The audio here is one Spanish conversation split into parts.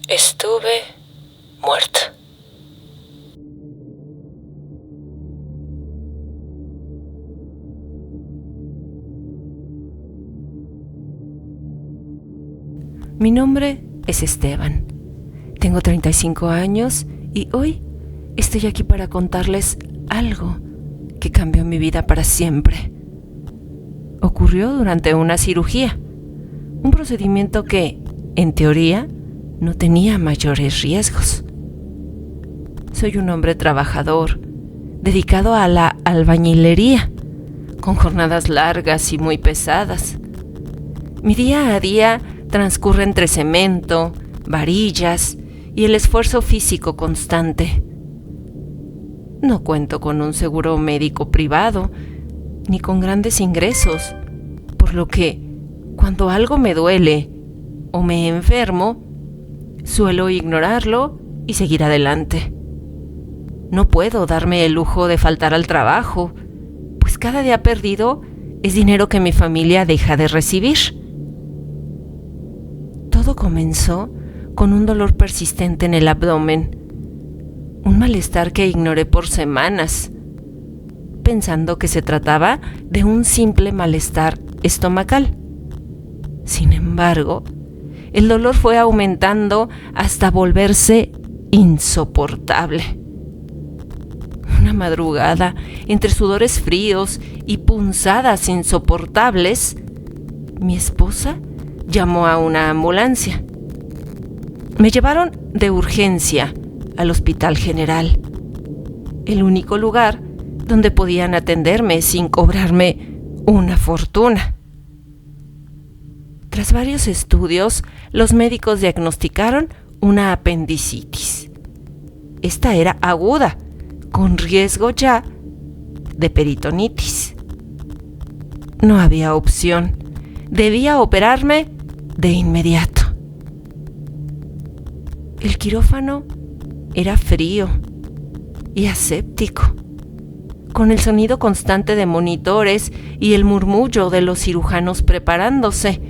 Estuve muerta. Mi nombre es Esteban. Tengo 35 años y hoy estoy aquí para contarles algo que cambió mi vida para siempre. Ocurrió durante una cirugía, un procedimiento que, en teoría, no tenía mayores riesgos. Soy un hombre trabajador, dedicado a la albañilería, con jornadas largas y muy pesadas. Mi día a día transcurre entre cemento, varillas y el esfuerzo físico constante. No cuento con un seguro médico privado, ni con grandes ingresos, por lo que, cuando algo me duele o me enfermo, suelo ignorarlo y seguir adelante. No puedo darme el lujo de faltar al trabajo, pues cada día perdido es dinero que mi familia deja de recibir. Todo comenzó con un dolor persistente en el abdomen, un malestar que ignoré por semanas, pensando que se trataba de un simple malestar estomacal. Sin embargo, el dolor fue aumentando hasta volverse insoportable. Una madrugada, entre sudores fríos y punzadas insoportables, mi esposa llamó a una ambulancia. Me llevaron de urgencia al Hospital General, el único lugar donde podían atenderme sin cobrarme una fortuna. Tras varios estudios, los médicos diagnosticaron una apendicitis. Esta era aguda, con riesgo ya de peritonitis. No había opción. Debía operarme de inmediato. El quirófano era frío y aséptico, con el sonido constante de monitores y el murmullo de los cirujanos preparándose.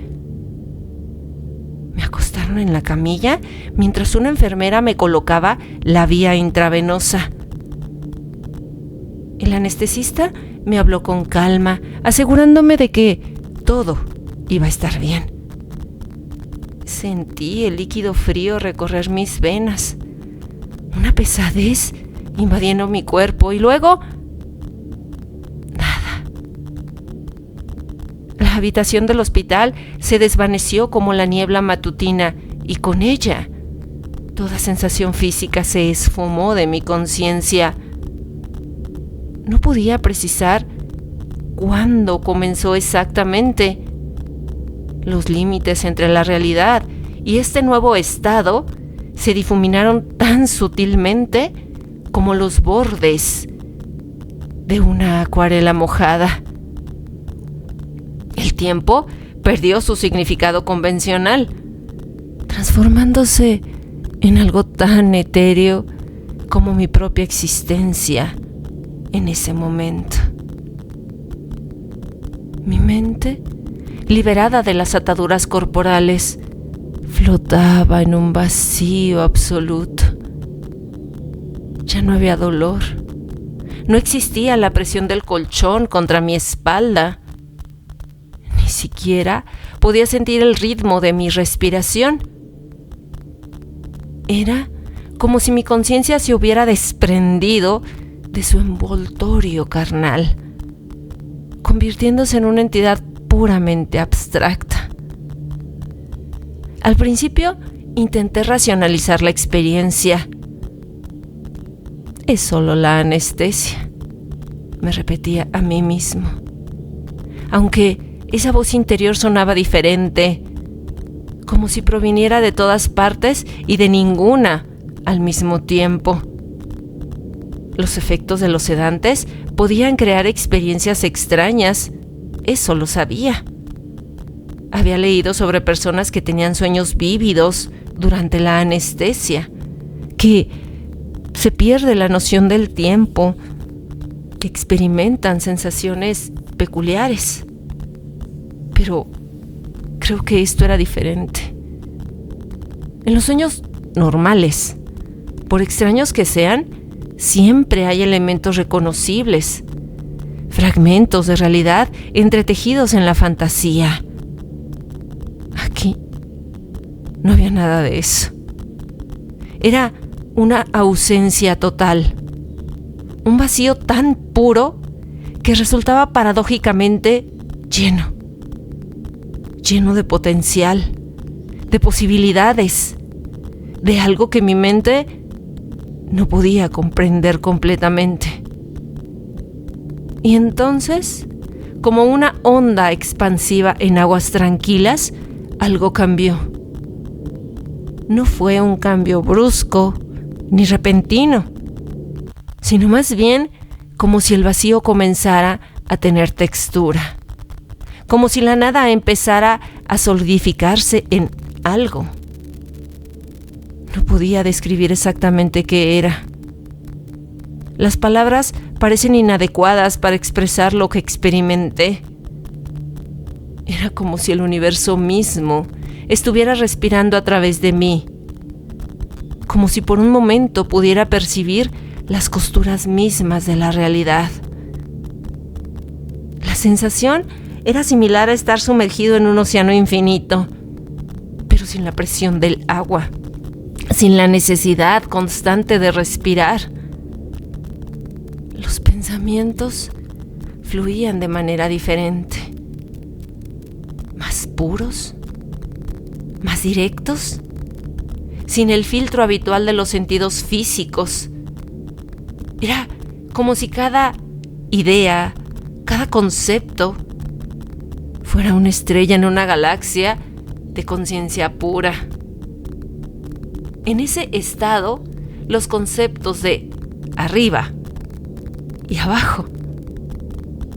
Me acostaron en la camilla mientras una enfermera me colocaba la vía intravenosa. El anestesista me habló con calma, asegurándome de que todo iba a estar bien. Sentí el líquido frío recorrer mis venas, una pesadez invadiendo mi cuerpo y luego nada. La habitación del hospital se desvaneció como la niebla matutina y con ella toda sensación física se esfumó de mi conciencia. No podía precisar cuándo comenzó exactamente. Los límites entre la realidad y este nuevo estado se difuminaron tan sutilmente como los bordes de una acuarela mojada. El tiempo perdió su significado convencional, transformándose en algo tan etéreo como mi propia existencia en ese momento. Mi mente, liberada de las ataduras corporales, flotaba en un vacío absoluto. Ya no había dolor. No existía la presión del colchón contra mi espalda. Ni siquiera podía sentir el ritmo de mi respiración. Era como si mi conciencia se hubiera desprendido de su envoltorio carnal, convirtiéndose en una entidad puramente abstracta. Al principio intenté racionalizar la experiencia. Es solo la anestesia, me repetía a mí mismo, aunque esa voz interior sonaba diferente, como si proviniera de todas partes y de ninguna al mismo tiempo. Los efectos de los sedantes podían crear experiencias extrañas, eso lo sabía. Había leído sobre personas que tenían sueños vívidos durante la anestesia, que se pierde la noción del tiempo, que experimentan sensaciones peculiares. Pero creo que esto era diferente. En los sueños normales. Por extraños que sean, siempre hay elementos reconocibles, fragmentos de realidad entretejidos en la fantasía. Aquí no había nada de eso. Era una ausencia total, un vacío tan puro que resultaba paradójicamente lleno de potencial, de posibilidades, de algo que mi mente no podía comprender completamente. Y entonces, como una onda expansiva en aguas tranquilas, algo cambió. No fue un cambio brusco ni repentino, sino más bien como si el vacío comenzara a tener textura, como si la nada empezara a solidificarse en algo. No podía describir exactamente qué era. Las palabras parecen inadecuadas para expresar lo que experimenté. Era como si el universo mismo estuviera respirando a través de mí, como si por un momento pudiera percibir las costuras mismas de la realidad. La sensación era similar a estar sumergido en un océano infinito, pero sin la presión del agua, sin la necesidad constante de respirar. Los pensamientos fluían de manera diferente, más puros, más directos, sin el filtro habitual de los sentidos físicos. Era como si cada idea, cada concepto, fuera una estrella en una galaxia de conciencia pura. En ese estado, los conceptos de arriba y abajo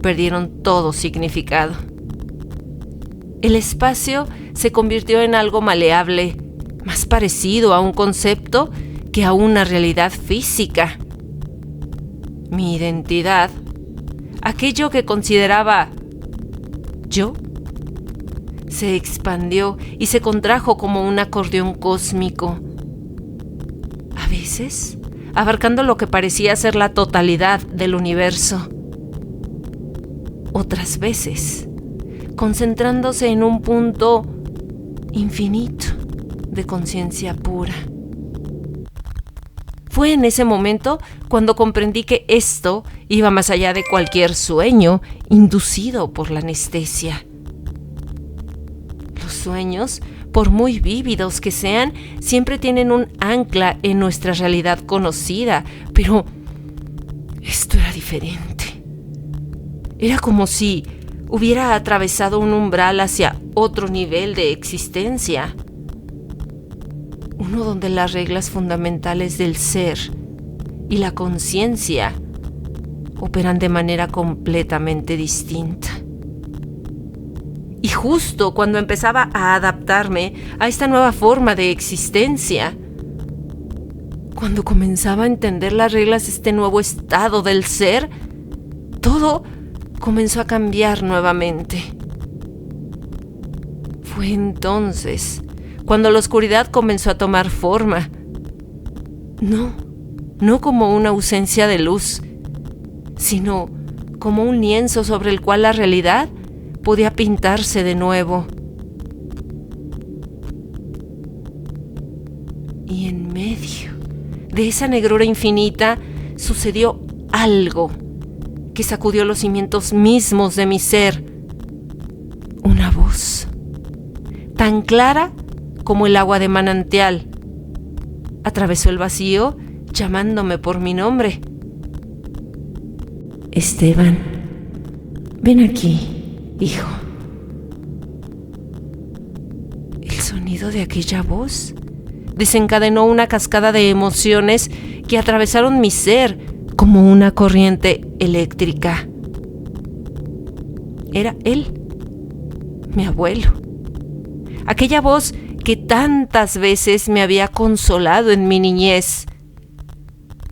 perdieron todo significado. El espacio se convirtió en algo maleable, más parecido a un concepto que a una realidad física. Mi identidad, aquello que consideraba yo, se expandió y se contrajo como un acordeón cósmico, a veces abarcando lo que parecía ser la totalidad del universo, otras veces concentrándose en un punto infinito de conciencia pura. Fue en ese momento cuando comprendí que esto iba más allá de cualquier sueño inducido por la anestesia. Los sueños, por muy vívidos que sean, siempre tienen un ancla en nuestra realidad conocida, pero esto era diferente. Era como si hubiera atravesado un umbral hacia otro nivel de existencia, uno donde las reglas fundamentales del ser y la conciencia operan de manera completamente distinta. Y justo cuando empezaba a adaptarme a esta nueva forma de existencia, cuando comenzaba a entender las reglas de este nuevo estado del ser, todo comenzó a cambiar nuevamente. Fue entonces cuando la oscuridad comenzó a tomar forma. No como una ausencia de luz, sino como un lienzo sobre el cual la realidad podía pintarse de nuevo. Y en medio de esa negrura infinita sucedió algo que sacudió los cimientos mismos de mi ser. Una voz, tan clara como el agua de manantial, atravesó el vacío llamándome por mi nombre. Esteban, ven aquí, hijo. El sonido de aquella voz desencadenó una cascada de emociones que atravesaron mi ser como una corriente eléctrica. Era él, mi abuelo. Aquella voz que tantas veces me había consolado en mi niñez,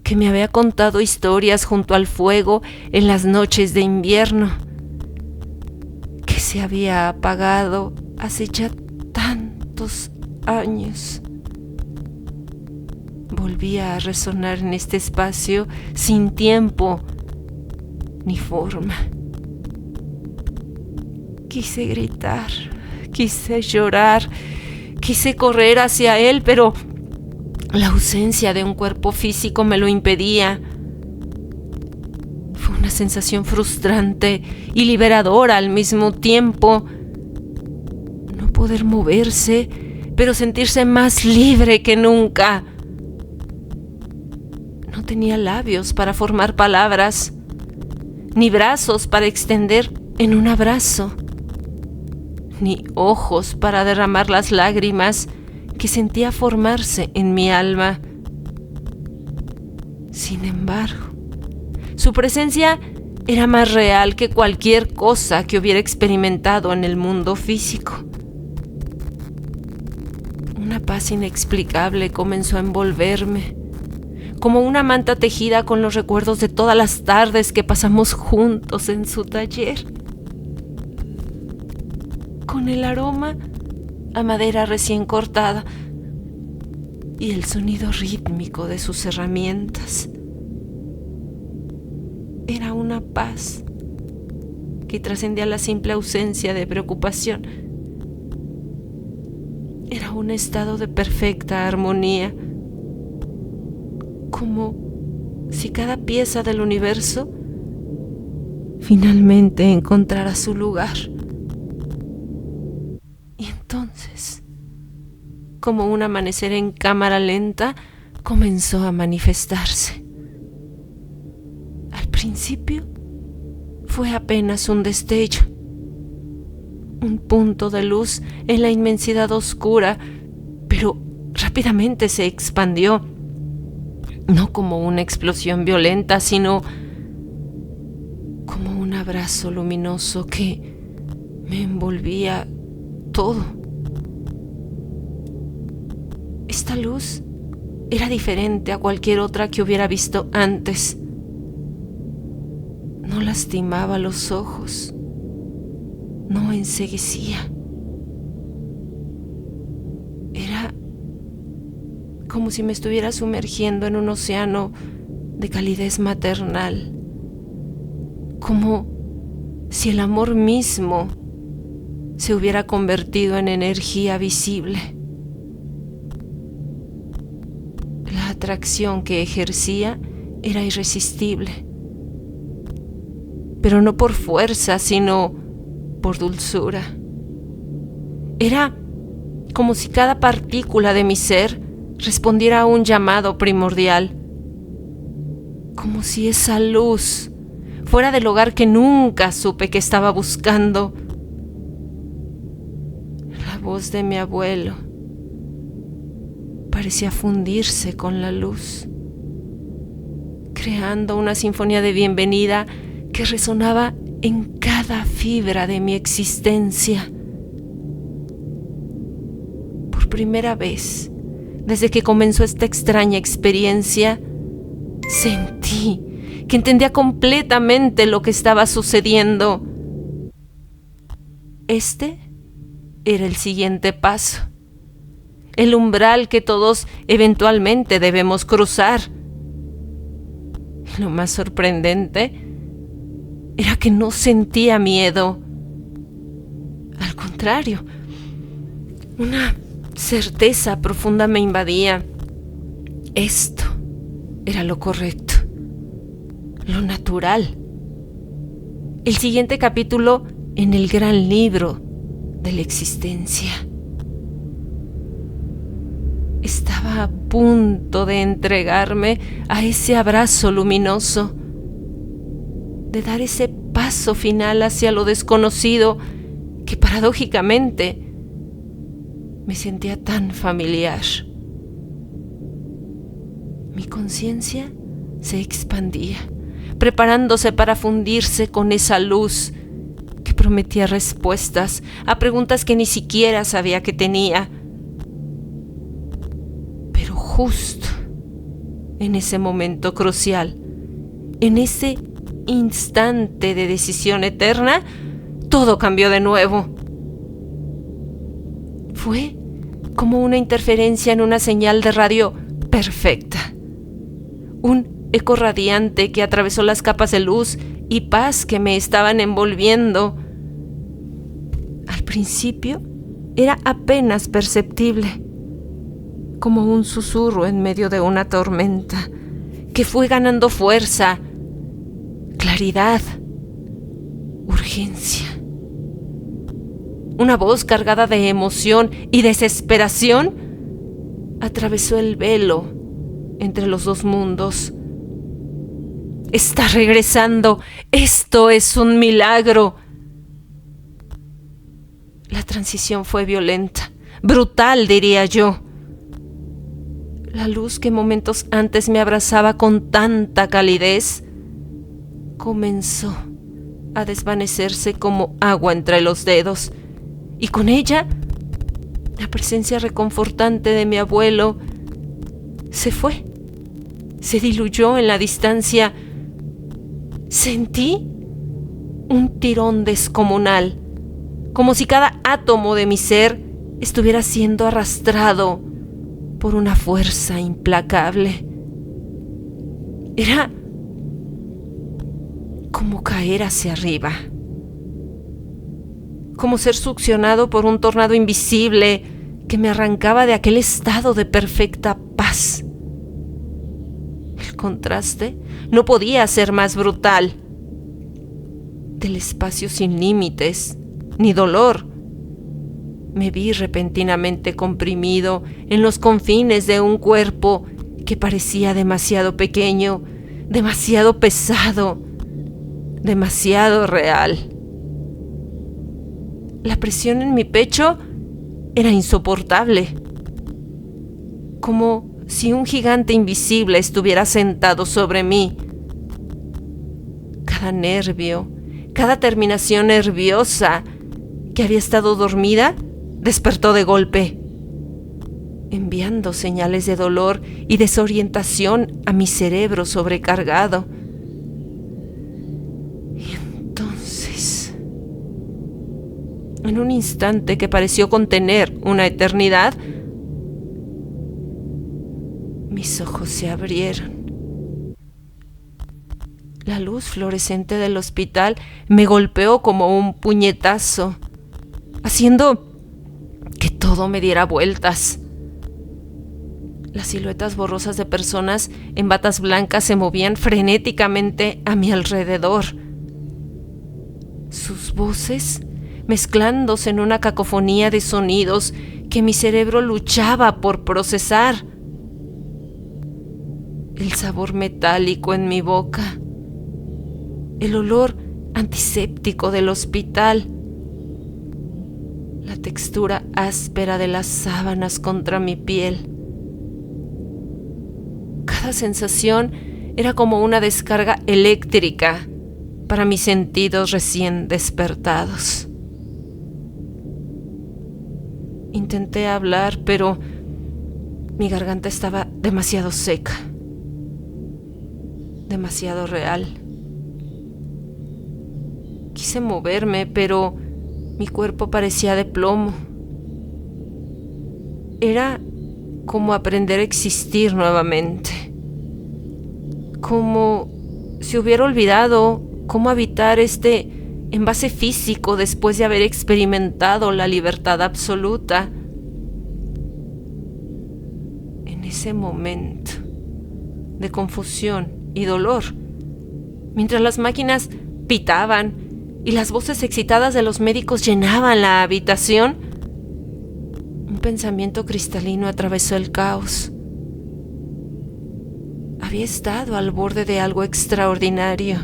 que me había contado historias junto al fuego en las noches de invierno, que se había apagado hace ya tantos años. volvía a resonar en este espacio sin tiempo ni forma. Quise gritar, quise llorar, quise correr hacia él, pero la ausencia de un cuerpo físico me lo impedía. Fue una sensación frustrante y liberadora al mismo tiempo. No poder moverse, pero sentirse más libre que nunca. No tenía labios para formar palabras, ni brazos para extender en un abrazo, ni ojos para derramar las lágrimas que sentía formarse en mi alma. Sin embargo, su presencia era más real que cualquier cosa que hubiera experimentado en el mundo físico. Una paz inexplicable comenzó a envolverme, como una manta tejida con los recuerdos de todas las tardes que pasamos juntos en su taller, con el aroma a madera recién cortada y el sonido rítmico de sus herramientas. Era una paz que trascendía la simple ausencia de preocupación. Era un estado de perfecta armonía, como si cada pieza del universo finalmente encontrara su lugar. Y entonces, como un amanecer en cámara lenta, comenzó a manifestarse. Al principio fue apenas un destello, un punto de luz en la inmensidad oscura, pero rápidamente se expandió, no como una explosión violenta, sino como un abrazo luminoso que me envolvía todo. Esta luz era diferente a cualquier otra que hubiera visto antes. No lastimaba los ojos, no enceguecía. Era como si me estuviera sumergiendo en un océano de calidez maternal, como si el amor mismo se hubiera convertido en energía visible. La atracción que ejercía era irresistible, pero no por fuerza, sino por dulzura. Era como si cada partícula de mi ser respondiera a un llamado primordial, como si esa luz fuera del hogar que nunca supe que estaba buscando. La voz de mi abuelo parecía fundirse con la luz, creando una sinfonía de bienvenida que resonaba en cada fibra de mi existencia. Por primera vez, desde que comenzó esta extraña experiencia, sentí que entendía completamente lo que estaba sucediendo. Este era el siguiente paso, el umbral que todos eventualmente debemos cruzar. Y lo más sorprendente era que no sentía miedo. Al contrario, una certeza profunda me invadía. Esto era lo correcto, lo natural. El siguiente capítulo en el gran libro de la existencia. Estaba a punto de entregarme a ese abrazo luminoso, de dar ese paso final hacia lo desconocido que paradójicamente me sentía tan familiar. Mi conciencia se expandía, preparándose para fundirse con esa luz que prometía respuestas a preguntas que ni siquiera sabía que tenía. Pero justo en ese momento crucial, en ese instante de decisión eterna, todo cambió de nuevo. Fue como una interferencia en una señal de radio perfecta. Un eco radiante que atravesó las capas de luz y paz que me estaban envolviendo. Al principio era apenas perceptible, como un susurro en medio de una tormenta, que fue ganando fuerza, claridad, urgencia. Una voz cargada de emoción y desesperación atravesó el velo entre los dos mundos. Está regresando. Esto es un milagro. La transición fue violenta, brutal, diría yo. La luz que momentos antes me abrazaba con tanta calidez comenzó a desvanecerse como agua entre los dedos, y con ella la presencia reconfortante de mi abuelo se fue, se diluyó en la distancia. Sentí un tirón descomunal, como si cada átomo de mi ser estuviera siendo arrastrado por una fuerza implacable. Era como caer hacia arriba, como ser succionado por un tornado invisible que me arrancaba de aquel estado de perfecta paz. El contraste no podía ser más brutal. Del espacio sin límites ni dolor, me vi repentinamente comprimido en los confines de un cuerpo que parecía demasiado pequeño, demasiado pesado, demasiado real. La presión en mi pecho era insoportable, como si un gigante invisible estuviera sentado sobre mí. Cada nervio, cada terminación nerviosa que había estado dormida despertó de golpe, enviando señales de dolor y desorientación a mi cerebro sobrecargado. Y entonces, en un instante que pareció contener una eternidad, mis ojos se abrieron. La luz fluorescente del hospital me golpeó como un puñetazo, haciendo que todo me diera vueltas. Las siluetas borrosas de personas en batas blancas se movían frenéticamente a mi alrededor. Sus voces mezclándose en una cacofonía de sonidos que mi cerebro luchaba por procesar. El sabor metálico en mi boca, el olor antiséptico del hospital, la textura áspera de las sábanas contra mi piel. Cada sensación era como una descarga eléctrica para mis sentidos recién despertados. Intenté hablar, pero mi garganta estaba demasiado seca, demasiado real. Quise moverme, pero mi cuerpo parecía de plomo. Era como aprender a existir nuevamente, como si hubiera olvidado cómo habitar este envase físico después de haber experimentado la libertad absoluta. En ese momento de confusión y dolor, mientras las máquinas pitaban y las voces excitadas de los médicos llenaban la habitación, un pensamiento cristalino atravesó el caos. Había estado al borde de algo extraordinario.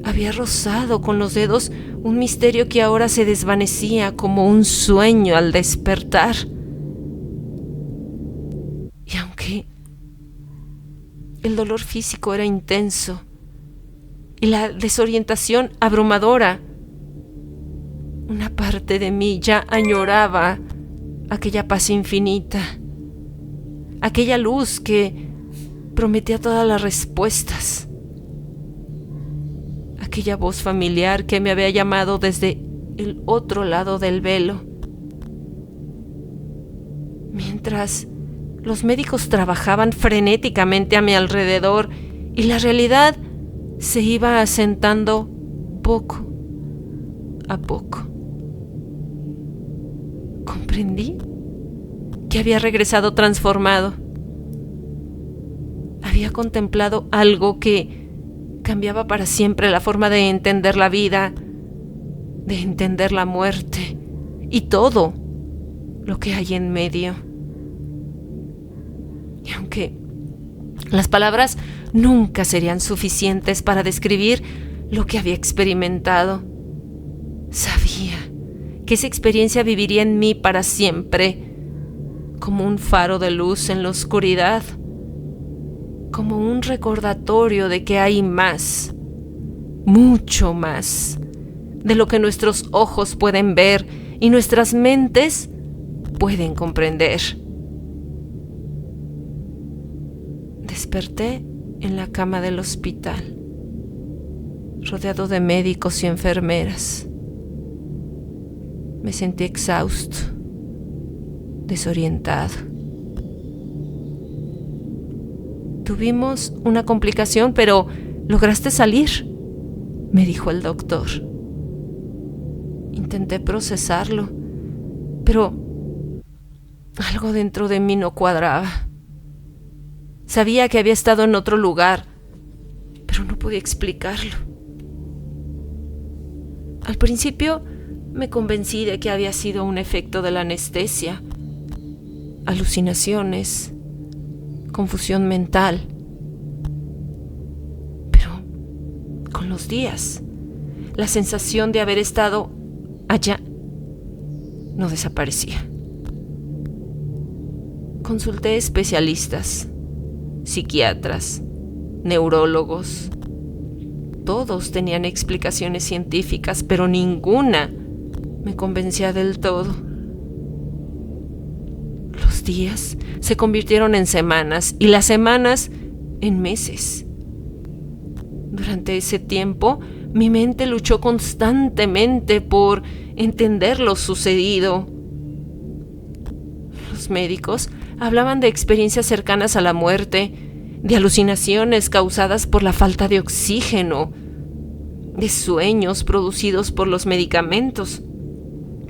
Había rozado con los dedos un misterio que ahora se desvanecía como un sueño al despertar. Y aunque el dolor físico era intenso y la desorientación abrumadora, una parte de mí ya añoraba aquella paz infinita, aquella luz que prometía todas las respuestas, aquella voz familiar que me había llamado desde el otro lado del velo. Mientras Los médicos trabajaban frenéticamente a mi alrededor y la realidad se iba asentando poco a poco. Comprendí que había regresado transformado. Había contemplado algo que cambiaba para siempre la forma de entender la vida, de entender la muerte y todo lo que hay en medio. Y aunque las palabras nunca serían suficientes para describir lo que había experimentado, sabía que esa experiencia viviría en mí para siempre, como un faro de luz en la oscuridad, como un recordatorio de que hay más, mucho más, de lo que nuestros ojos pueden ver y nuestras mentes pueden comprender. Desperté en la cama del hospital, rodeado de médicos y enfermeras. Me sentí exhausto, desorientado. Tuvimos una complicación, pero lograste salir, me dijo el doctor. Intenté procesarlo, pero algo dentro de mí no cuadraba. Sabía que había estado en otro lugar, pero no podía explicarlo. Al principio me convencí de que había sido un efecto de la anestesia, alucinaciones, confusión mental. Pero con los días, la sensación de haber estado allá no desaparecía. Consulté especialistas, psiquiatras, neurólogos. Todos tenían explicaciones científicas, pero ninguna me convencía del todo. Los días se convirtieron en semanas y las semanas en meses. Durante ese tiempo, mi mente luchó constantemente por entender lo sucedido. Los médicos hablaban de experiencias cercanas a la muerte, de alucinaciones causadas por la falta de oxígeno, de sueños producidos por los medicamentos.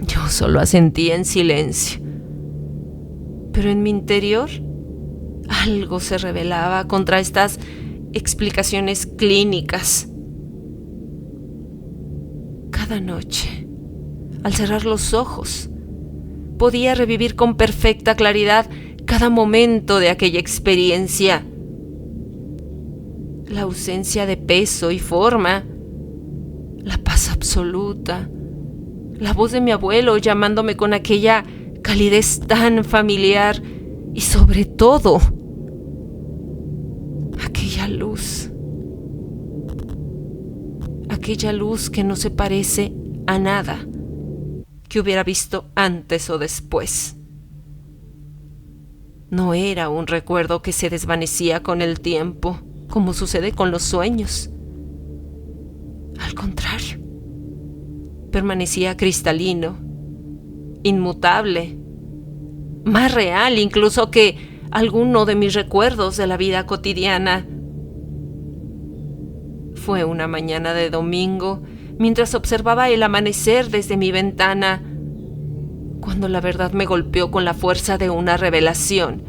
Yo solo asentía en silencio. Pero en mi interior, algo se rebelaba contra estas explicaciones clínicas. Cada noche, al cerrar los ojos, podía revivir con perfecta claridad cada momento de aquella experiencia. La ausencia de peso y forma, la paz absoluta, la voz de mi abuelo llamándome con aquella calidez tan familiar y sobre todo, aquella luz que no se parece a nada que hubiera visto antes o después. No era un recuerdo que se desvanecía con el tiempo, como sucede con los sueños. Al contrario, permanecía cristalino, inmutable, más real incluso que alguno de mis recuerdos de la vida cotidiana. Fue una mañana de domingo, mientras observaba el amanecer desde mi ventana, cuando la verdad me golpeó con la fuerza de una revelación.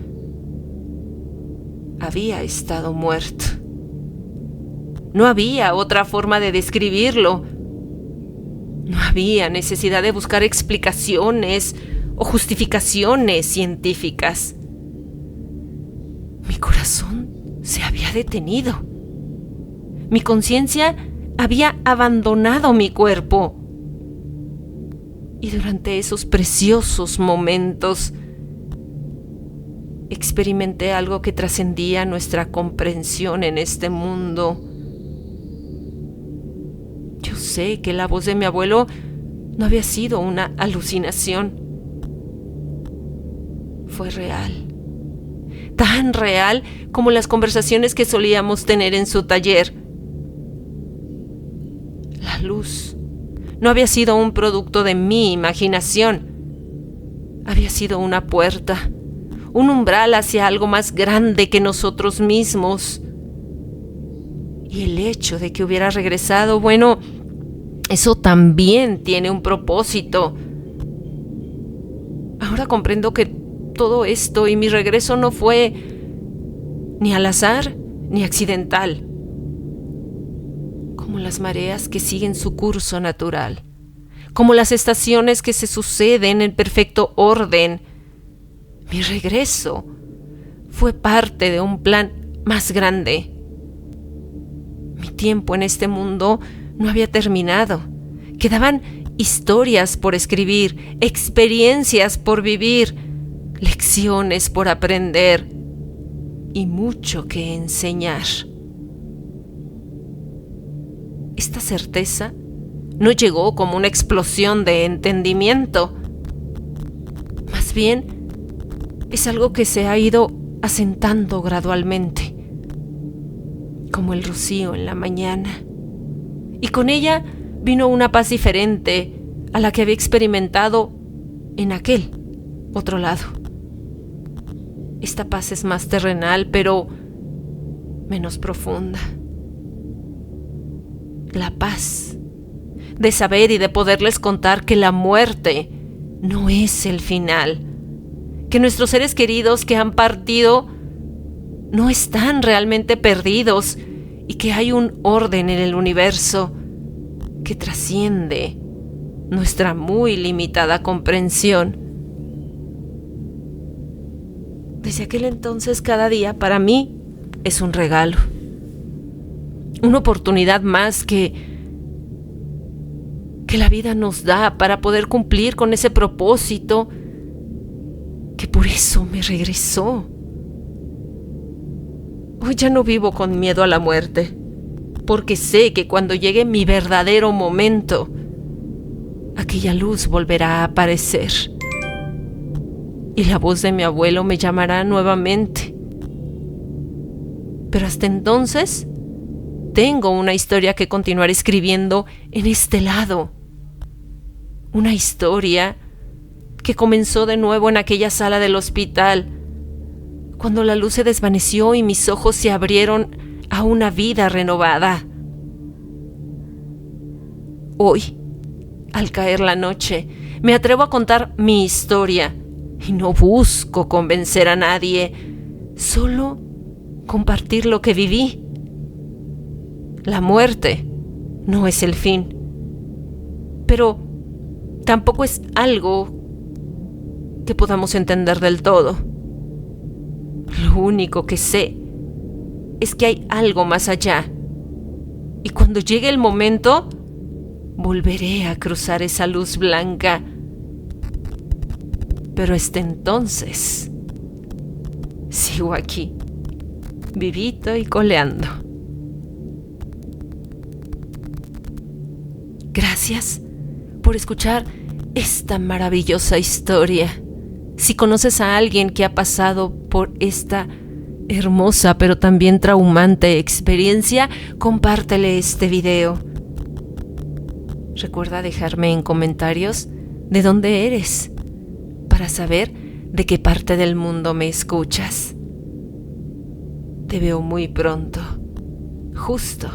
Había estado muerto. No había otra forma de describirlo. No había necesidad de buscar explicaciones o justificaciones científicas. Mi corazón se había detenido. Mi conciencia había abandonado mi cuerpo. Y durante esos preciosos momentos experimenté algo que trascendía nuestra comprensión en este mundo. Yo sé que la voz de mi abuelo no había sido una alucinación. Fue real. Tan real como las conversaciones que solíamos tener en su taller. La luz no había sido un producto de mi imaginación. Había sido una puerta, un umbral hacia algo más grande que nosotros mismos. Y el hecho de que hubiera regresado, bueno, eso también tiene un propósito. Ahora comprendo que todo esto y mi regreso no fue ni al azar ni accidental, como las mareas que siguen su curso natural, como las estaciones que se suceden en perfecto orden. Mi regreso fue parte de un plan más grande. Mi tiempo en este mundo no había terminado. Quedaban historias por escribir, experiencias por vivir, lecciones por aprender y mucho que enseñar. Esta certeza no llegó como una explosión de entendimiento. Más bien, es algo que se ha ido asentando gradualmente, como el rocío en la mañana. Y con ella vino una paz diferente a la que había experimentado en aquel otro lado. Esta paz es más terrenal, pero menos profunda. La paz de saber y de poderles contar que la muerte no es el final, que nuestros seres queridos que han partido no están realmente perdidos y que hay un orden en el universo que trasciende nuestra muy limitada comprensión. Desde aquel entonces, cada día para mí es un regalo, una oportunidad más que la vida nos da para poder cumplir con ese propósito que por eso me regresó. Hoy ya no vivo con miedo a la muerte, porque sé que cuando llegue mi verdadero momento, aquella luz volverá a aparecer y la voz de mi abuelo me llamará nuevamente. Pero hasta entonces, tengo una historia que continuar escribiendo en este lado. Una historia que comenzó de nuevo en aquella sala del hospital, cuando la luz se desvaneció y mis ojos se abrieron a una vida renovada. Hoy, al caer la noche, me atrevo a contar mi historia y no busco convencer a nadie, solo compartir lo que viví. La muerte no es el fin, pero tampoco es algo que podamos entender del todo. Lo único que sé es que hay algo más allá, y cuando llegue el momento, volveré a cruzar esa luz blanca. Pero hasta entonces, sigo aquí, vivito y coleando. Gracias por escuchar esta maravillosa historia. Si conoces a alguien que ha pasado por esta hermosa pero también traumante experiencia, compártele este video. Recuerda dejarme en comentarios de dónde eres, para saber de qué parte del mundo me escuchas. Te veo muy pronto, justo